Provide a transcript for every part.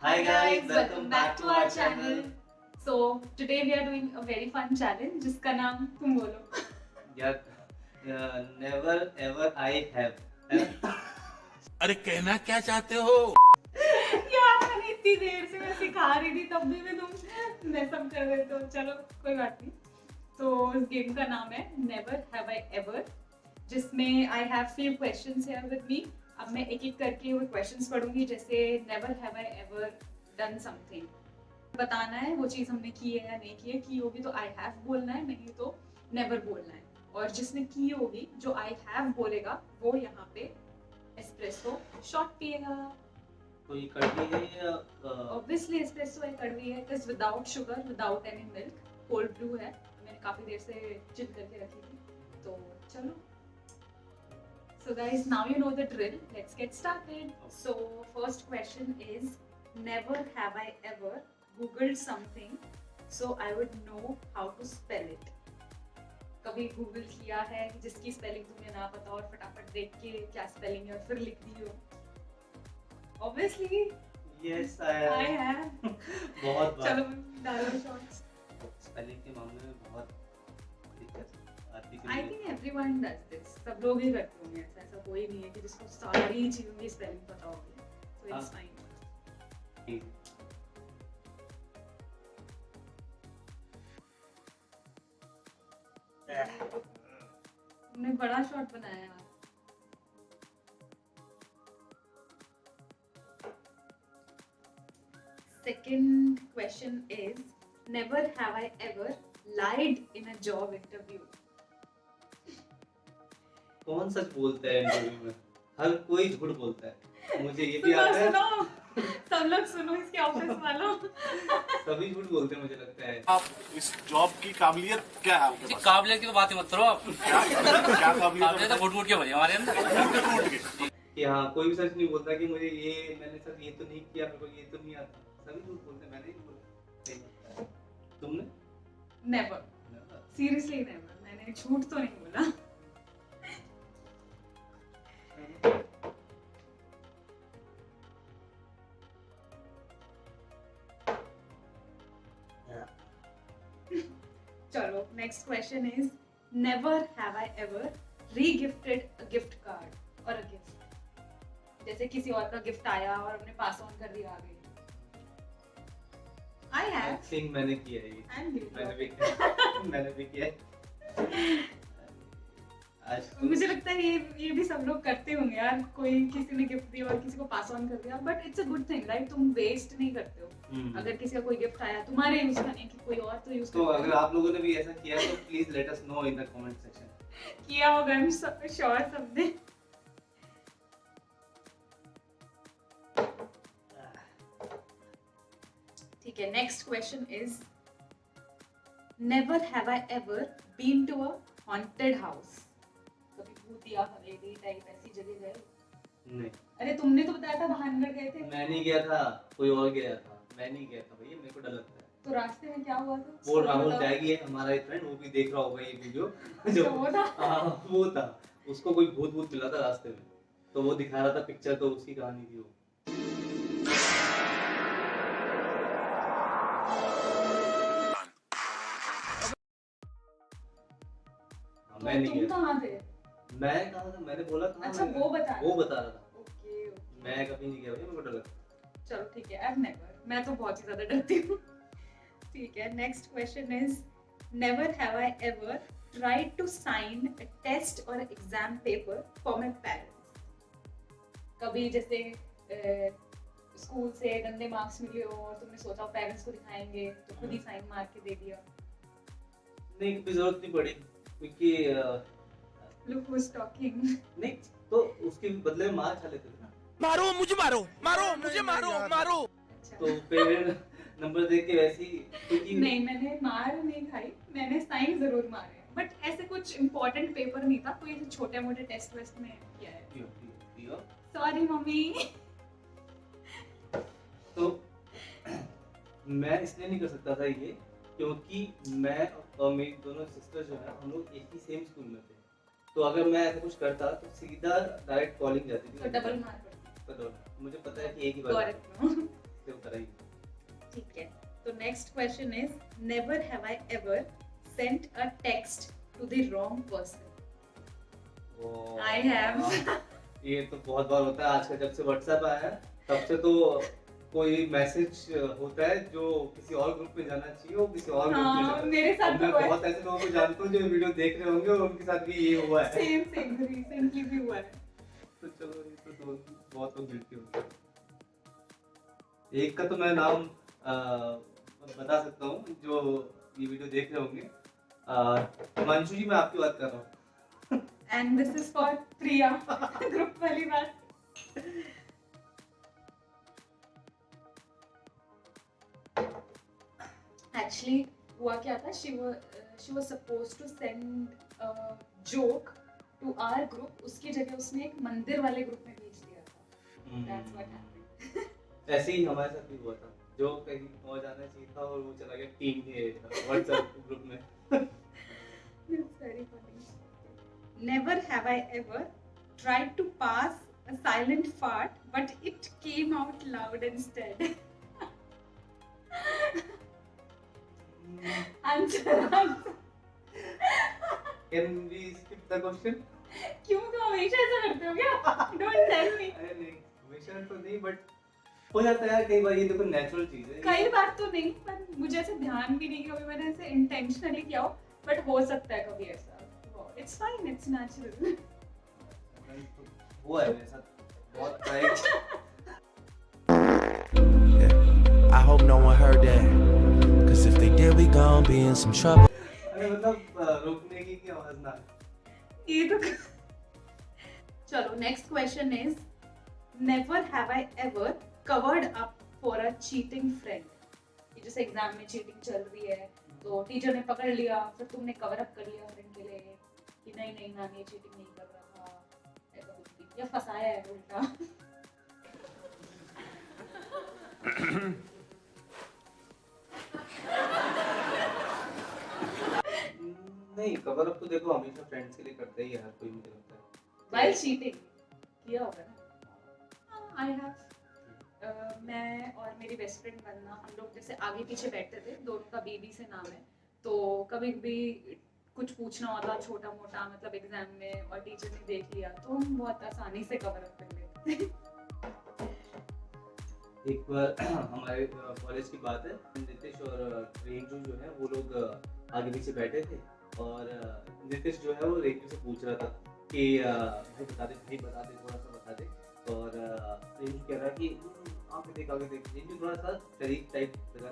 Hi guys, welcome back to our channel. So today we are doing a very fun challenge जिसका नाम तुम बोलो. यार never ever I have है ना? अरे कहना क्या चाहते हो? यार मैंने इतनी देर से मैं सिखा रही थी तब भी मैं तुम मैसअप कर रहे हो. चलो कोई बात नहीं. तो इस गेम का नाम है Never Have I Ever, जिसमें I have few questions here with me. अब मैं एक एक करके वो क्वेश्चंस पढ़ूंगी. जैसे Never have I ever done something, बताना है वो चीज हमने की है या नहीं की है. की होगी तो I have बोलना है, नहीं तो never बोलना है. और जिसने की होगी, जो I have बोलेगा, वो यहाँ पे एस्प्रेसो शॉट पिएगा. कोई कड़वी है या ऑब्वियसली एस्प्रेसो है, कड़वी है, is without sugar, without any milk, cold brew है. मैंने काफी देर से चिल करके रखी थी. तो चलो. So guys, now you know the drill. Let's get started. So first question is, never have I ever googled something so I would know how to spell it. कभी गूगल किया है जिसकी स्पेलिंग तुम्हें ना पता और फटाफट देख के क्या स्पेलिंग है और फिर लिख दी हो? Obviously yes I have. बहुत बार. चलो डालो शॉट्स. स्पेलिंग के मामले में बहुत दिक्कत आती I think everyone does this. सब लोग ही करते होंगे ऐसा. ऐसा कोई नहीं है कि जिसको सारी चीजों की स्पेलिंग पता होगी. So it's fine. तुमने बड़ा शॉट बनाया यार. Second question is, never have I ever lied in a job interview. कौन सच बोलता है इंटरव्यू में? हर कोई झूठ बोलता है. मुझे ये भी सुनो आता है. सुनो, सब लोग सुनो इसके ऑफिस वालों. सभी झूठ बोलते हैं मुझे लगता है. आप इस जॉब की काबिलियत क्या है आपके जी पास? काबिलियत की तो बात ही मत करो आप. क्या काबिलियत काबिलियत तो फुट के भरी हमारे अंदर. कि हाँ, कोई भी सच नहीं बोलता कि मुझे ये मैंने सर ये तो नहीं किया, मेरे को ये तो नहीं आता. सभी झूठ बोलते हैं. मैंने नहीं बोला. सही बात है. तुमने? Never, seriously never. मैंने झूठ तो नहीं बोला. चलो next question is, never have I ever regifted a gift card और अ गिफ्ट. जैसे किसी और का गिफ्ट आया और हमने पास ऑन कर दिया आगे. आई I हैव think मैंने किया है ये. एंड मैंने भी किया है. आज मुझे लगता है ये भी सब लोग करते होंगे यार. कोई किसी ने गिफ्ट दिया और किसी को पास ऑन कर दिया. But it's a good thing, right? तुम वेस्ट नहीं करते हो. अगर किसी का कोई गिफ्ट आया तुम्हारे यूज का नहीं कि कोई और तो यूज तो अगर आप लोगों ने भी ऐसा किया तो please let us know in the comment section. किया होगा, आई एम श्योर सबने. ठीक है, next question is, never have I ever been to a haunted house. कभी भूतिया हवेली टाइप ऐसी जगह गए? नहीं, अरे तुमने तो बताया था भानगढ़ गए थे. मैं नहीं गया था. कोई और गया था. मैं नहीं गया था भैया. मेरे को डर लगता है. तो रास्ते में क्या हुआ था? वो राहुल त्यागी है हमारा एक फ्रेंड, वो भी देख रहा होगा ये वीडियो. जो वो था. हाँ, वो था. उसको कोई भूत भूत मिला था रास्ते में, तो वो दिखा रहा था पिक्चर. तो उसकी कहानी थी वो. हाँ, मैं नहीं तुम गया. कहाँ थे? मैं कहा था, मैंने बोला था. अच्छा, वो बता रहा वो बता रहा था. ओके. मैं कभी नहीं गया भैया. मेरे को डर लगता है. चलो ठीक है, अब नेवर. मैं तो बहुत ही ज्यादा डरती हूँ. ठीक है, next question is, never have I ever tried to sign a test और exam paper for my parents. कभी जैसे स्कूल से गंदे मार्क्स मिले हो और तुमने सोचा पेरेंट्स को दिखाएंगे तो खुद ही साइन मार के दे दिया. नहीं, कोई जरूरत नहीं पड़ी क्योंकि लुक हु इज टॉकिंग. नहीं तो उसके बदले में मार खा लेते थे ना. मारो मुझे मारो मुझे मारो. अच्छा. तो पेरेंट नंबर देख के वैसे ही क्योंकि नहीं, मैंने मार नहीं खाई. मैंने साइन जरूर मारे, बट ऐसे कुछ इम्पोर्टेंट पेपर नहीं था. कोई ऐसे छोटे मोटे टेस्ट वेस्ट में किया है. पियो. Sorry mummy. तो मैं इसलिए नहीं कर सकता था ये क्योंकि मैं और मेरी दोनों सिस्टर जो है हम लोग एक ही सेम स्कूल में थे. तो अगर मैं ऐसा कुछ करता तो सीधा डायरेक्ट कॉलिंग जाती थी. तो डबल मार पड़ती. तो मुझे पता है कि एक ही बार. सेव करा ही। ठीक है, तो next question is never have I ever sent a text to the wrong person. I have. ये तो बहुत बार होता है आजकल, जब से व्हाट्सएप आया है तब से तो कोई मैसेज होता है जो किसी और ग्रुप में जाना चाहिए वो किसी और ग्रुप में हाँ, जाता है। मेरे साथ अब तो मैं हुआ है। बहुत ऐसे लोगों को जानता हूँ जो वीडियो देख रहे होंगे और उनके साथ भी ये हुआ है। सेम रिसेंटली भी हुआ है। तो चलो ये तो बहुत लोग गिल्टी होंगे। एक का तो मैं नाम बता सकता हूँ जो ये वीडियो देख रहे होंगे। मंशु जी, मैं आपकी बात कर रहा हूँ। And this is for Priya. Group वाली बात। एक्चुअली हुआ क्या था, she was supposed to send a joke to our group, उसकी जगह उसने एक मंदिर वाले ग्रुप में भेज दिया था। That's what happened. ऐसे ही हमारे साथ भी हुआ था, जो कहीं और जाना चाहिए था और वो चला गया टीम के व्हाट्सएप ग्रुप में। It's very funny. Never have I ever tried to pass a silent fart, but it came out loud instead. Answer. Can we skip the question? क्यों तुम हमेशा ऐसा करते हो क्या? Don't tell me. अरे नहीं, हमेशा तो नहीं, बट हो जाता है कई बार, ये देखो नेचुरल चीज है। कई बार तो नहीं, पर मुझे ऐसे ध्यान भी नहीं कि कभी मैंने ऐसे इंटेंशनली किया हो, बट हो सकता है कभी ऐसा। It's fine, it's natural. हुआ है मेरे साथ बहुत time. I hope no one heard that. Cause if they did, we gon' be in some trouble. अरे मतलब रोकने की आवाज ना। ये तो चलो, next question is never have I ever covered up for a cheating friend. ये जैसे एग्जाम में चीटिंग चल रही है तो टीचर ने पकड़ लिया, फिर तुमने कवर अप कर लिया फ्रेंड के लिए कि नहीं नहीं मैम ये चीटिंग नहीं कर रहा था, ऐसा कुछ भी, या फंसाया है उल्टा। नहीं, कवर अप तो देखो हमेशा फ्रेंड्स के लिए करते ही है हर कोई, मुझे लगता है। व्हाइल चीटिंग किया होगा ना। आई हैव मैं और मेरी बेस्ट फ्रेंड बनना, हम लोग जैसे आगे पीछे बैठते थे, दोनों का बीबी से नाम है, तो कभी भी कुछ पूछना होता छोटा मोटा, मतलब एग्जाम में, और टीचर ने देख लिया तो हम बहुत आसानी से कवर अप कर लेते थे। एक बार हमारे कॉलेज की बात है, नितिश और रेंजू जो है वो लोग आगे पीछे बैठे थे और नितिश जो है वो रेंजू से पूछ रहा था कि भाई बता दे थोड़ा सा बता दे, और रेंजू कह रहा है कि आगे देख। रेंजू थोड़ा सा शरीफ टाइप लगा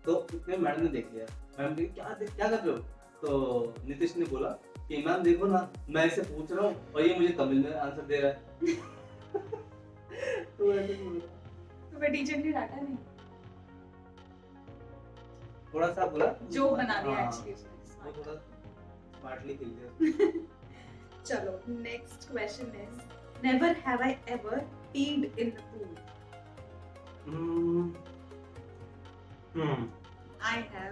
तो इतने मैडम ने देख लिया। मैम ने क्या कर रहे हो? तो नितिश ने बोला कि मैम देखो ना, मैं इसे पूछ रहा हूँ और ये मुझे तमिल में आंसर दे रहा है। तो ऐसे बोला, तो मैं टीचर ने डांटा नहीं, थोड़ा सा बोला जो बना दिया हाँ, एक्चुअली वो उसने। थोड़ा स्मार्टली खेल दिया। चलो, next question is never have I ever peed in the pool. I have.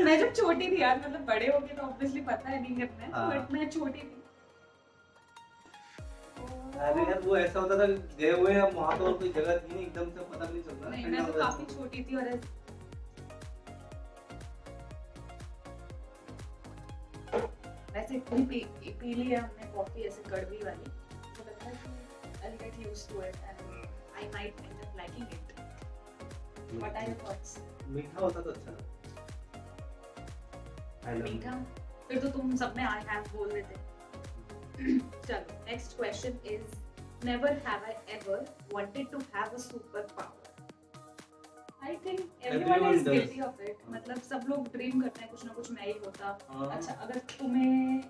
मैं जब छोटी थी यार, मतलब बड़े हो गए तो ऑब्वियसली पता है नहीं करना है, हाँ। बट मैं छोटी थी। अरे यार वो ऐसा होता था, गए हुए हैं हम वहां, तो और कोई जगह थी नहीं, एकदम से पता भी नहीं चलता। नहीं, मैं तो काफी छोटी थी और वैसे इतनी पी ली है हमने कॉफी ऐसे कड़वी वाली, तो लगता है कि I'll get used to it and I might end up liking it. What are your thoughts? मीठा होता तो अच्छा लगता। I love मीठा? you. फिर तो तुम सब में I have बोल देते। चलो, next question is never have I ever wanted to have a superpower. I think everyone Everyone is does. guilty of it. मतलब सब लोग ड्रीम करते हैं कुछ ना कुछ मैं ही होता। हाँ। अच्छा, अगर तुम्हें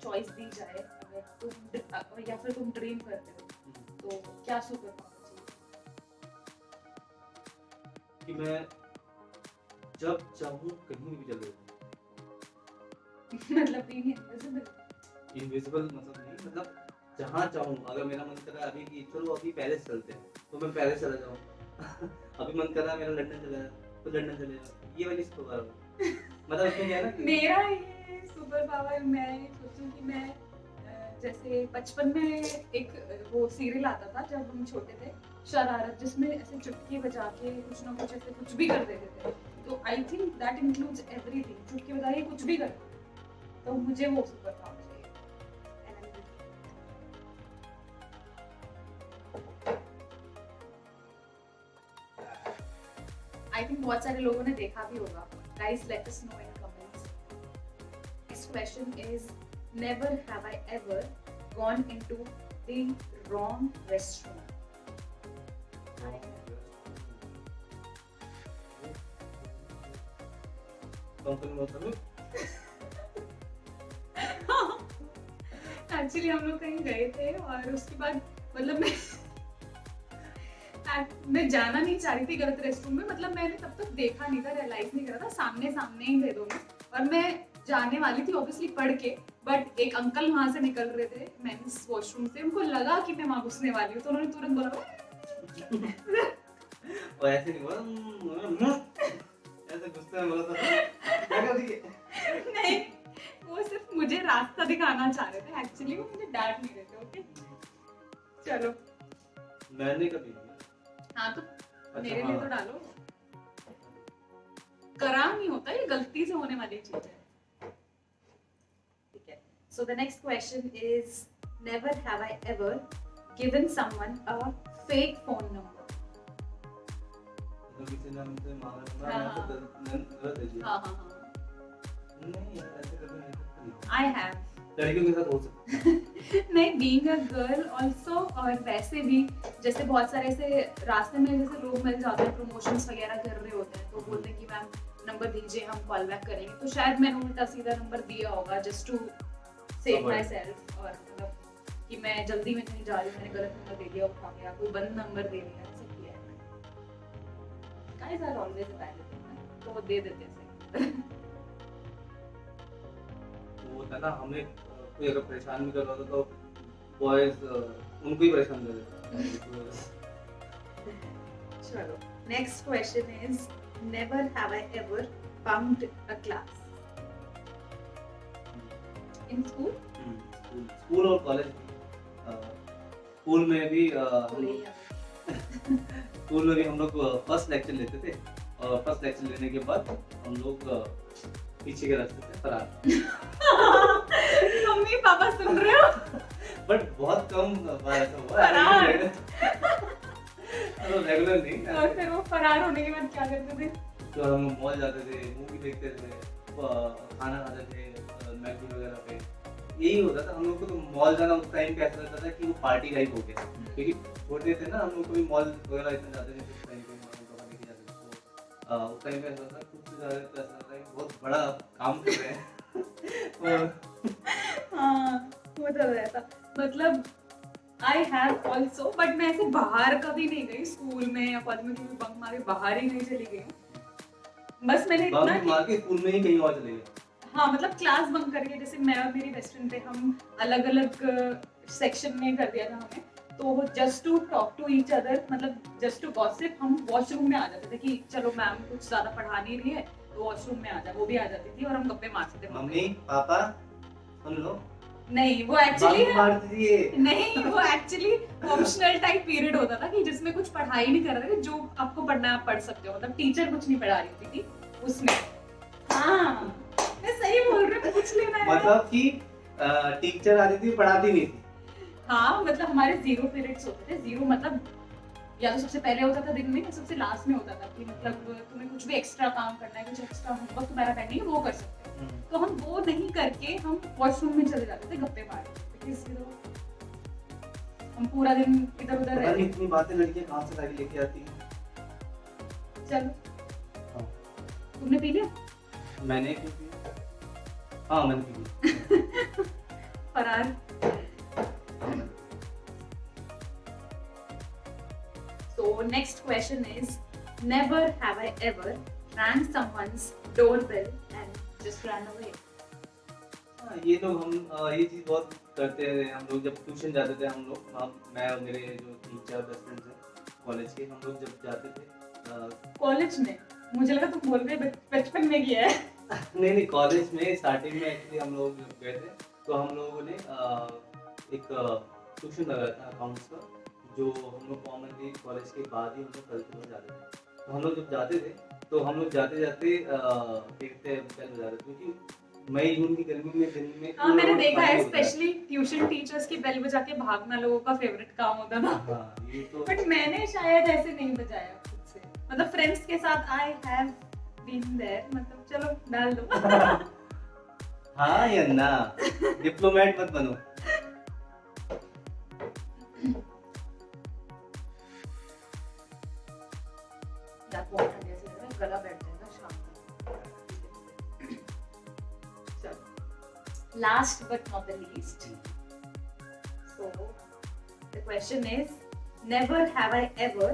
चॉइस दी जाए, अगर तुम या फिर तुम ड्रीम करते हो, तो क्या सुपर पावर चाहिए? कि मैं जब चाहूँ कहीं भी चले जाऊँ। मतलब being invisible. इनविजिबल मतलब नहीं, मतलब जहाँ चाहूँ, अगर मेरा मन कर रहा है अभी कि चलो अभी पेरिस चलते हैं तो मैं पेरिस चला जाऊँ। अभी मन कर रहा है मेरा लंदन चला जाए तो लंदन चले जाऊँ। ये वाली सुपर पावर मतलब इसमें क्या है ना कि मेरा ये सुपर पावर, मैं सोचूं कि मैं जैसे बचपन में एक वो सीरियल आता था जब हम छोटे थे, शरारत, जिसमें ऐसे चुटकी बजा के कुछ ना कुछ ऐसे कुछ भी कर देते थे। तो I think that includes everything, चुटकी बजा के कुछ भी कर, तो मुझे वो सुपर पावर चाहिए। आई थिंक बहुत सारे लोगों ने देखा भी होगा। Guys let us know in comments. Next question is never have I ever gone into the wrong restroom. Actually हम लोग कहीं गए थे और उसके बाद मतलब मैं जाना नहीं चाह रही थी गलत रेस्टरूम में, मतलब मैंने तब तक देखा नहीं था, रियलाइज नहीं करा था, सामने सामने ही थे दोनों और मैं जाने वाली थी ऑब्वियसली पढ़ के, बट एक अंकल वहां से निकल रहे थे मेंस वॉशरूम से, उनको लगा कि मैं वहां घुसने वाली हूँ तो उन्होंने तुरंत बोला और ऐसे नहीं बोला ऐसे गुस्से में बोला था क्या कर रही है? नहीं, वो सिर्फ मुझे रास्ता दिखाना चाह रहे थे, एक्चुअली वो मुझे डांट नहीं रहे थे। ओके चलो, मैंने कभी नहीं। हाँ तो मेरे हाँ। लिए तो डालो, करा नहीं होता, ये गलती से होने वाली चीज है। ठीक है, so the next question is never have I ever given someone a fake phone number. तो किसी ने हमसे मांगा था हाँ, मैं तो गलत दे दिया। हाँ हाँ हाँ, नहीं ऐसे कभी नहीं करती। I have. लड़कियों के साथ हो सकता है। नहीं, बीइंग अ गर्ल ऑल्सो, और वैसे भी जैसे बहुत सारे ऐसे रास्ते में जैसे लोग मिल जाते हैं, प्रमोशंस वगैरह कर रहे होते हैं, तो बोलते हैं कि मैम नंबर दीजिए हम कॉल बैक करेंगे, तो शायद मैंने उल्टा सीधा नंबर दिया होगा just to save myself, और मतलब कि मैं जल्दी में कहीं जा रही हूँ, मैंने गलत नंबर दे दिया, उठा गया, कोई बंद नंबर दे दिया, ऐसा किया है मैंने। गाइस आर ऑलवेज अवेलेबल, तो वो दे देते हैं। वो होता है ना, हमें कोई अगर परेशान भी कर रहा था तो बॉयज उनको ही परेशान कर देता है। चलो, next question is never have I ever bunked a class in school. School और कॉलेज, स्कूल में भी स्कूल में भी हम लोग फर्स्ट लेक्चर लेते थे और फर्स्ट लेक्चर लेने के बाद हम लोग पीछे के रास्ते से फरार। मम्मी पापा सुन रहे हो? बट बहुत कम बार ऐसा हुआ फरार। रेगुलर नहीं। और फिर वो फरार होने के बाद क्या करते थे? तो हम मॉल जाते थे, मूवी देखते थे, खाना खाते थे मैगी वगैरह पे। यही होता था हम लोग को। तो मॉल जाना उस टाइम पे ऐसा लगता था कि वो पार्टी लाइफ हो गया, क्योंकि छोटे थे ना हम लोग, कभी मॉल वगैरह इतना जाते थे उस टाइम पे, लेके जाते थे। तो उस टाइम पे ऐसा था कुछ जा रहे थे, ऐसा लगता है बहुत बड़ा काम कर रहे हैं। हाँ, वो तो रहता, मतलब I have also, बट मैं ऐसे बाहर कभी नहीं गई, स्कूल में या कॉलेज में कभी बंक मारे बाहर ही नहीं चली गई हूँ। बस मैंने इतना बंक मार के स्कूल में ही कहीं और चले गए। हाँ, मतलब क्लास बंक करके, जैसे मैं और मेरी बेस्ट फ्रेंड थे, हम अलग अलग सेक्शन में कर दिया था हमें, तो just to talk to each other, मतलब जस्ट टू गॉसिप, हम वॉशरूम में आ जाते थे कि चलो मैम कुछ ज्यादा पढ़ा नहीं रही है तो वॉशरूम में आ जा, वो भी आ जाती थी और हम गप्पे मारते थे। मम्मी पापा सुन लो, नहीं वो एक्चुअली बंक मारती थी ये। नहीं, वो एक्चुअली ऑप्शनल टाइप पीरियड होता था कि जिसमें कुछ पढ़ाई नहीं कर रहे थे, जो आपको पढ़ना है आप पढ़ सकते हो, मतलब टीचर कुछ नहीं पढ़ा रही होती थी उसमें। हाँ, मैं सही बोल रही हूँ, पूछ लेना है। मतलब कि टीचर आती थी पढ़ाती नहीं थी। हाँ, मतलब हमारे 0 पीरियड्स होते थे। 0 मतलब या तो सबसे पहले होता था दिन में या सबसे लास्ट में होता था कि मतलब तुम्हें कुछ भी एक्स्ट्रा काम करना है, कुछ एक्स्ट्रा होमवर्क तुम्हारा पेंडिंग है वो कर सकते हो। तो हम वो नहीं करके हम वॉशरूम में चले जाते थे गप्पे मारने, हम पूरा दिन इधर उधर पता नहीं रहते। इतनी बातें लड़कियां कहाँ से लाके लेके आती हैं। चलो, हाँ। तुमने पी लिया? मैंने क्यों पी? हाँ मैंने पी। फरार। So next question is never have I ever rang someone's doorbell and just ran away. हाँ, ये लोग हम ये चीज बहुत करते हैं। हम लोग जब ट्यूशन जाते थे, हम लोग मैं और मेरे जो 3-4 बेस्ट फ्रेंड्स हैं कॉलेज के, हम लोग जब जाते थे कॉलेज में, मुझे लगा तुम बोल रहे बचपन में किया है। नहीं कॉलेज में स्टार्टिंग में एक्चुअली हम लोग जब गए थे तो हम लोगों ने एक ट्यूशन लगा था अकाउंट्स का, जो हम लोग कॉमनली कॉलेज के बाद ही हम लोग कल्चर में जाते थे। तो हम लोग जब जाते थे तो हम लोग जाते जाते देखते बेल बजा रहे थे, क्योंकि मई जून की गर्मी में दिन में हाँ मैंने देखा है, खाली होता स्पेशली ट्यूशन टीचर्स की बेल बजा के भागना लोगों का फेवरेट काम होता था। हाँ ये तो बट मैंने शायद ऐसे नहीं बजाया खुद से, मतलब फ्रेंड्स के साथ आई हैव बीन देयर, मतलब चलो डाल दो। हाँ या ना, डिप्लोमेट मत बनो। यार बहुत ठंड ऐसे लग रहा है, गला बैठ जाएगा शाम को। चलो, last but not the least, so the question is, never have I ever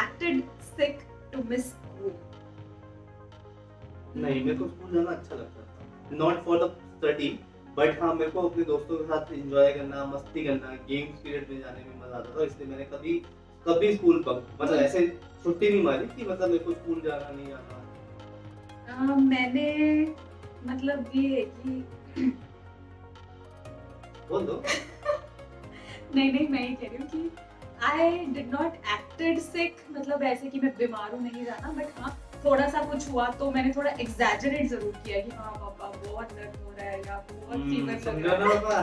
acted sick to miss school. नहीं, मेरे को स्कूल जाना अच्छा लगता था, not for the study, but हाँ मेरे को अपने दोस्तों के साथ एंजॉय करना, मस्ती करना, गेम्स पीरियड में जाने में मजा आता था, इसलिए मैंने कभी कभी स्कूल बंक, मतलब ऐसे छुट्टी नहीं मारी कि मतलब मेरे को स्कूल जाना नहीं आता। मैंने मतलब ये है कि बोल दो। नहीं मैं ये कह रही हूँ कि आई डिड नॉट एक्टेड सिक, मतलब ऐसे कि मैं बीमार हूँ नहीं जाना, बट हाँ थोड़ा सा कुछ हुआ तो मैंने थोड़ा एग्जैजरेट जरूर किया कि हाँ पापा बहुत दर्द हो रहा है या बहुत फीवर लग समझा रहा ना है, पापा।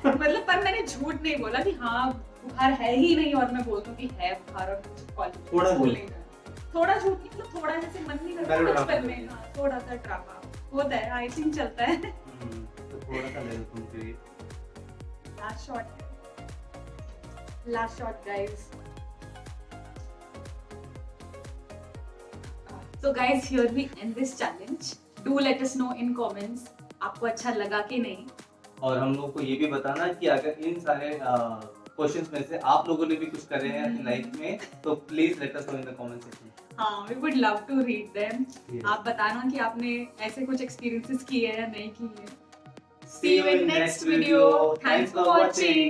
मतलब पर मैंने झूठ नहीं बोला कि हाँ बुखार है ही नहीं और मैं बोलती हूँ कि है बुखार और कॉलेज थोड़ा स्कूल झूठ। नहीं जाना। थोड़ा झूठ नहीं, मतलब थोड़ा जैसे मन नहीं करता ड्रामा। बचपन में, हाँ थोड़ा सा ड्रामा होता है, आई थिंक चलता है। तो थोड़ा सा ले लो तुम फिर। Last shot guys. So guys, here we end this challenge. Do let us know in comments आपको अच्छा लगा कि नहीं। और हम लोग को ये भी बताना कि अगर इन सारे क्वेश्चंस में से आप लोगों ने भी कुछ करे हैं अपनी लाइफ में, तो please let us know in the comment section. हाँ, we would love to read them. Yes. आप बताना कि आपने ऐसे कुछ experiences किए हैं या नहीं किए हैं। See you in next video. Thanks for watching.